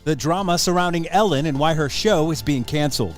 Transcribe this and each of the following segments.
the drama surrounding Ellen and why her show is being canceled.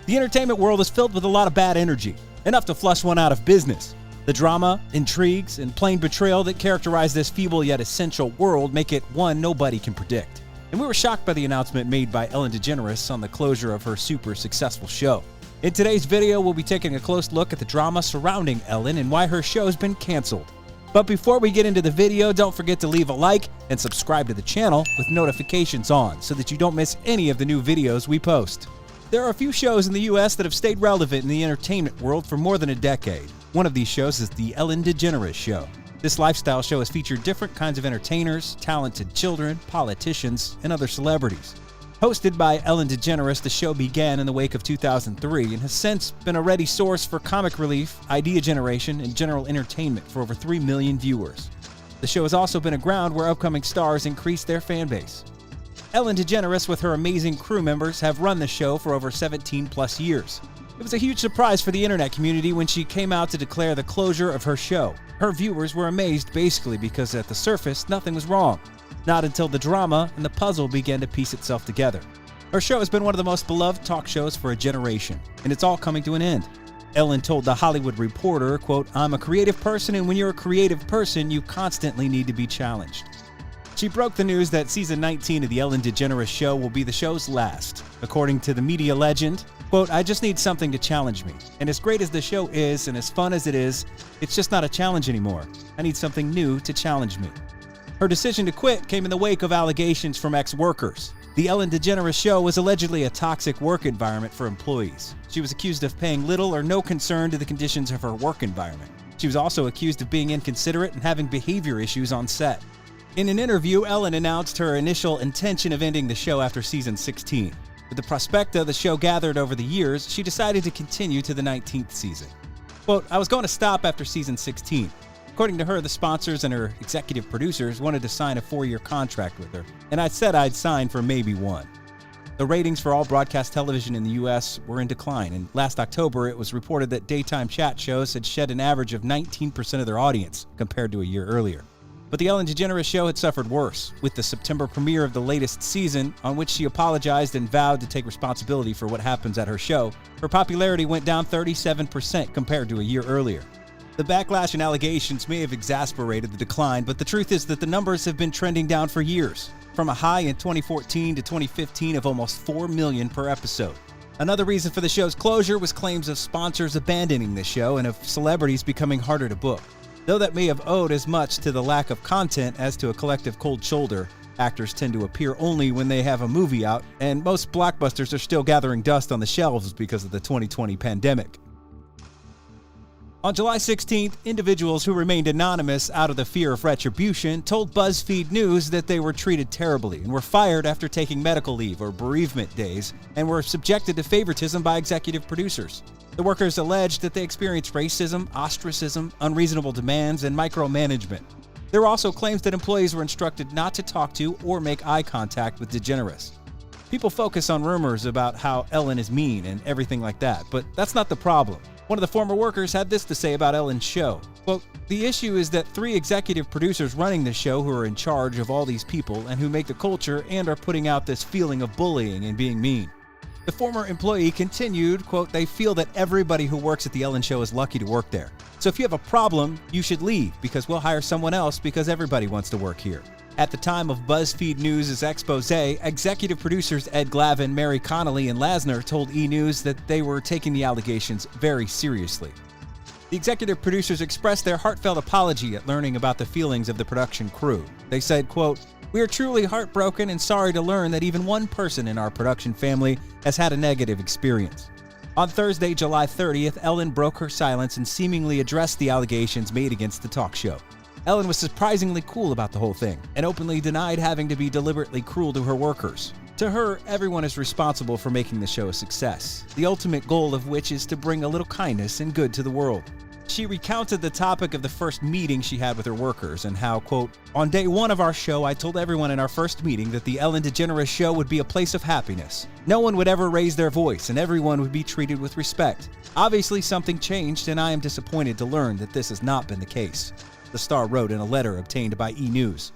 The entertainment world is filled with a lot of bad energy, enough to flush one out of business. The drama, intrigues, and plain betrayal that characterize this feeble yet essential world make it one nobody can predict. And we were shocked by the announcement made by Ellen Degeneres on the closure of her super successful show. In today's video, we'll be taking a close look at the drama surrounding Ellen and why her show's been canceled. But before we get into the video, don't forget to leave a like and subscribe to the channel with notifications on so that you don't miss any of the new videos we post. There are a few shows in the US that have stayed relevant in the entertainment world for more than a decade. One of these shows is the Ellen Degeneres Show. This lifestyle show has featured different kinds of entertainers, talented children, politicians, and other celebrities. Hosted by Ellen Degeneres, the show began in the wake of 2003 and has since been a ready source for comic relief, idea generation, and general entertainment for over 3 million viewers. The show has also been a ground where upcoming stars increase their fan base. Ellen Degeneres, with her amazing crew members, have run the show for over 17 plus years. It was a huge surprise for the internet community when she came out to declare the closure of her show. Her viewers were amazed basically because at the surface, nothing was wrong. Not until the drama and the puzzle began to piece itself together. Her show has been one of the most beloved talk shows for a generation, and it's all coming to an end. Ellen told The Hollywood Reporter, quote, "I'm a creative person, and when you're a creative person, you constantly need to be challenged." She broke the news that season 19 of the Ellen Degeneres Show will be the show's last. According to the media legend, quote, "I just need something to challenge me. And as great as the show is and as fun as it is, it's just not a challenge anymore. I need something new to challenge me." Her decision to quit came in the wake of allegations from ex-workers. The Ellen Degeneres Show was allegedly a toxic work environment for employees. She was accused of paying little or no concern to the conditions of her work environment. She was also accused of being inconsiderate and having behavior issues on set. In an interview, Ellen announced her initial intention of ending the show after season 16. With the prospecta the show gathered over the years, she decided to continue to the 19th season. Quote, "I was going to stop after season 16. According to her, the sponsors and her executive producers wanted to sign a 4-year contract with her, and I said I'd sign for maybe 1. The ratings for all broadcast television in the U.S. were in decline, and last October it was reported that daytime chat shows had shed an average of 19% of their audience compared to a year earlier. But the Ellen Degeneres Show had suffered worse, with the September premiere of the latest season, on which she apologized and vowed to take responsibility for what happens at her show. Her popularity went down 37% compared to a year earlier. The backlash and allegations may have exasperated the decline, but the truth is that the numbers have been trending down for years, from a high in 2014 to 2015 of almost 4 million per episode. Another reason for the show's closure was claims of sponsors abandoning the show and of celebrities becoming harder to book. Though that may have owed as much to the lack of content as to a collective cold shoulder, actors tend to appear only when they have a movie out, and most blockbusters are still gathering dust on the shelves because of the 2020 pandemic. On July 16th, individuals who remained anonymous out of the fear of retribution told BuzzFeed News that they were treated terribly and were fired after taking medical leave or bereavement days and were subjected to favoritism by executive producers. The workers alleged that they experienced racism, ostracism, unreasonable demands, and micromanagement. There were also claims that employees were instructed not to talk to or make eye contact with Degeneres. People focus on rumors about how Ellen is mean and everything like that, but that's not the problem. One of the former workers had this to say about Ellen's show. Quote, "The issue is that 3 executive producers running the show who are in charge of all these people and who make the culture and are putting out this feeling of bullying and being mean." The former employee continued, quote, "They feel that everybody who works at the Ellen Show is lucky to work there. So if you have a problem, you should leave because we'll hire someone else because everybody wants to work here." At the time of BuzzFeed News' expose, executive producers Ed Glavin, Mary Connolly, and Lasner told E! News that they were taking the allegations very seriously. The executive producers expressed their heartfelt apology at learning about the feelings of the production crew. They said, quote, "We are truly heartbroken and sorry to learn that even one person in our production family has had a negative experience." On Thursday, July 30th, Ellen broke her silence and seemingly addressed the allegations made against the talk show. Ellen was surprisingly cool about the whole thing and openly denied having to be deliberately cruel to her workers. To her, everyone is responsible for making the show a success, the ultimate goal of which is to bring a little kindness and good to the world. She recounted the topic of the first meeting she had with her workers and how, quote, "On day 1 of our show, I told everyone in our first meeting that the Ellen Degeneres Show would be a place of happiness. No one would ever raise their voice and everyone would be treated with respect. Obviously, something changed and I am disappointed to learn that this has not been the case," the star wrote in a letter obtained by E! News.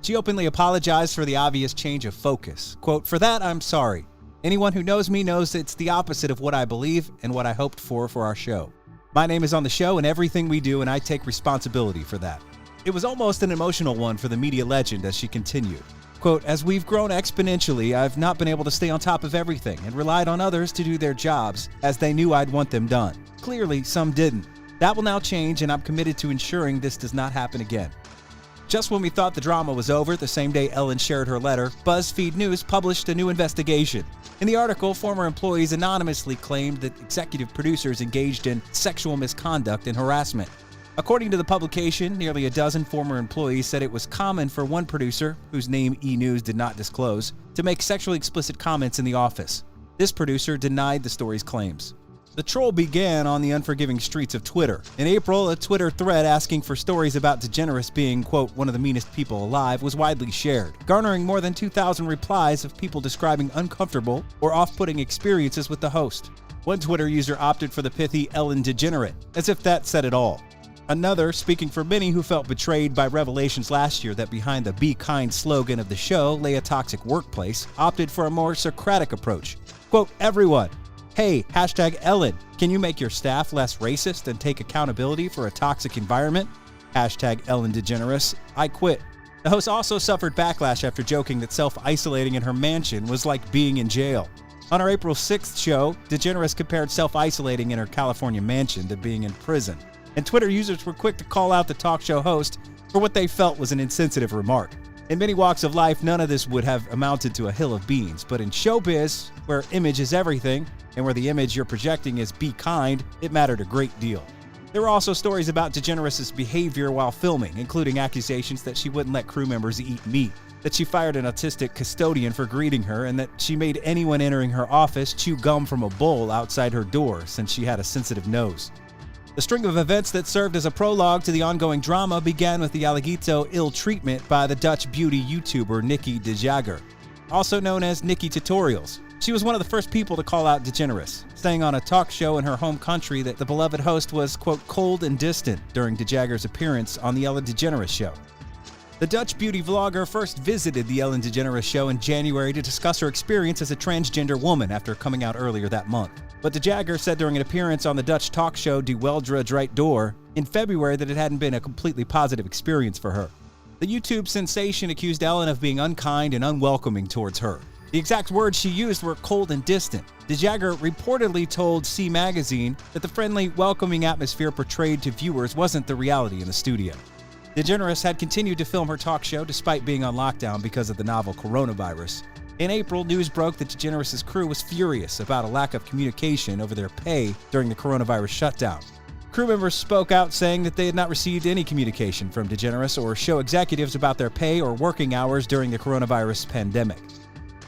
She openly apologized for the obvious change of focus. Quote, "For that, I'm sorry. Anyone who knows me knows it's the opposite of what I believe and what I hoped for our show. My name is on the show and everything we do, and I take responsibility for that." It was almost an emotional one for the media legend as she continued. Quote, "As we've grown exponentially, I've not been able to stay on top of everything and relied on others to do their jobs as they knew I'd want them done. Clearly, some didn't. That will now change, and I'm committed to ensuring this does not happen again." Just when we thought the drama was over, the same day Ellen shared her letter, BuzzFeed News published a new investigation. In the article, former employees anonymously claimed that executive producers engaged in sexual misconduct and harassment. According to the publication, nearly a dozen former employees said it was common for one producer, whose name E! News did not disclose, to make sexually explicit comments in the office. This producer denied the story's claims. The troll began on the unforgiving streets of Twitter. In April, a Twitter thread asking for stories about Degeneres being, quote, "one of the meanest people alive" was widely shared, garnering more than 2,000 replies of people describing uncomfortable or off-putting experiences with the host. One Twitter user opted for the pithy Ellen Degeneres, as if that said it all. Another, speaking for many who felt betrayed by revelations last year that behind the "Be Kind" slogan of the show lay a toxic workplace, opted for a more Socratic approach. Quote, "Everyone, hey, #Ellen, can you make your staff less racist and take accountability for a toxic environment? #Ellen Degeneres, I quit." The host also suffered backlash after joking that self-isolating in her mansion was like being in jail. On her April 6th show, Degeneres compared self-isolating in her California mansion to being in prison. And Twitter users were quick to call out the talk show host for what they felt was an insensitive remark. In many walks of life, none of this would have amounted to a hill of beans, but in showbiz, where image is everything, and where the image you're projecting is "be kind," it mattered a great deal. There were also stories about Degeneres' behavior while filming, including accusations that she wouldn't let crew members eat meat, that she fired an autistic custodian for greeting her, and that she made anyone entering her office chew gum from a bowl outside her door since she had a sensitive nose. The string of events that served as a prologue to the ongoing drama began with the alleged ill treatment by the Dutch beauty YouTuber Ellen Degeneres, also known as Nikki Tutorials. She was one of the first people to call out Degeneres, saying on a talk show in her home country that the beloved host was, quote, "cold and distant" during Degeneres' appearance on the Ellen Degeneres Show. The Dutch beauty vlogger first visited the Ellen Degeneres Show in January to discuss her experience as a transgender woman after coming out earlier that month. But Degeneres said during an appearance on the Dutch talk show De Weldra Draait Door in February that it hadn't been a completely positive experience for her. The YouTube sensation accused Ellen of being unkind and unwelcoming towards her. The exact words she used were "cold and distant." Degeneres reportedly told C Magazine that the friendly, welcoming atmosphere portrayed to viewers wasn't the reality in the studio. Degeneres had continued to film her talk show despite being on lockdown because of the novel coronavirus. In April, news broke that Degeneres' crew was furious about a lack of communication over their pay during the coronavirus shutdown. Crew members spoke out saying that they had not received any communication from Degeneres or show executives about their pay or working hours during the coronavirus pandemic.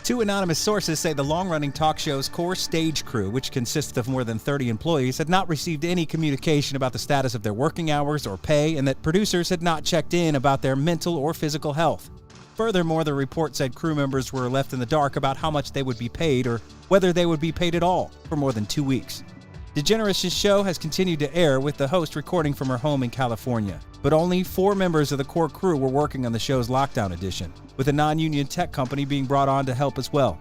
Two anonymous sources say the long-running talk show's core stage crew, which consists of more than 30 employees, had not received any communication about the status of their working hours or pay, and that producers had not checked in about their mental or physical health. Furthermore, the report said crew members were left in the dark about how much they would be paid or whether they would be paid at all for more than 2 weeks. Degeneres' show has continued to air, with the host recording from her home in California. But only 4 members of the core crew were working on the show's lockdown edition, with a non-union tech company being brought on to help as well.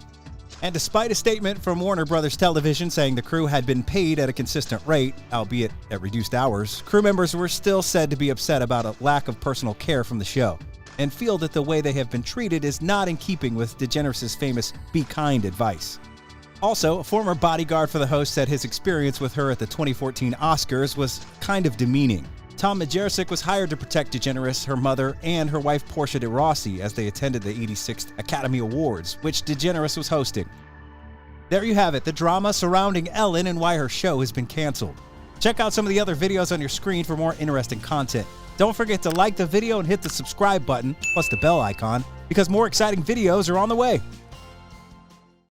And despite a statement from Warner Brothers Television saying the crew had been paid at a consistent rate, albeit at reduced hours, crew members were still said to be upset about a lack of personal care from the show, and feel that the way they have been treated is not in keeping with Degeneres' famous "be kind" advice. Also, a former bodyguard for the host said his experience with her at the 2014 Oscars was kind of demeaning. Tom Majersic was hired to protect Degeneres, her mother, and her wife Portia de Rossi as they attended the 86th Academy Awards, which Degeneres was hosting. There you have it, the drama surrounding Ellen and why her show has been canceled. Check out some of the other videos on your screen for more interesting content. Don't forget to like the video and hit the subscribe button, plus the bell icon, because more exciting videos are on the way.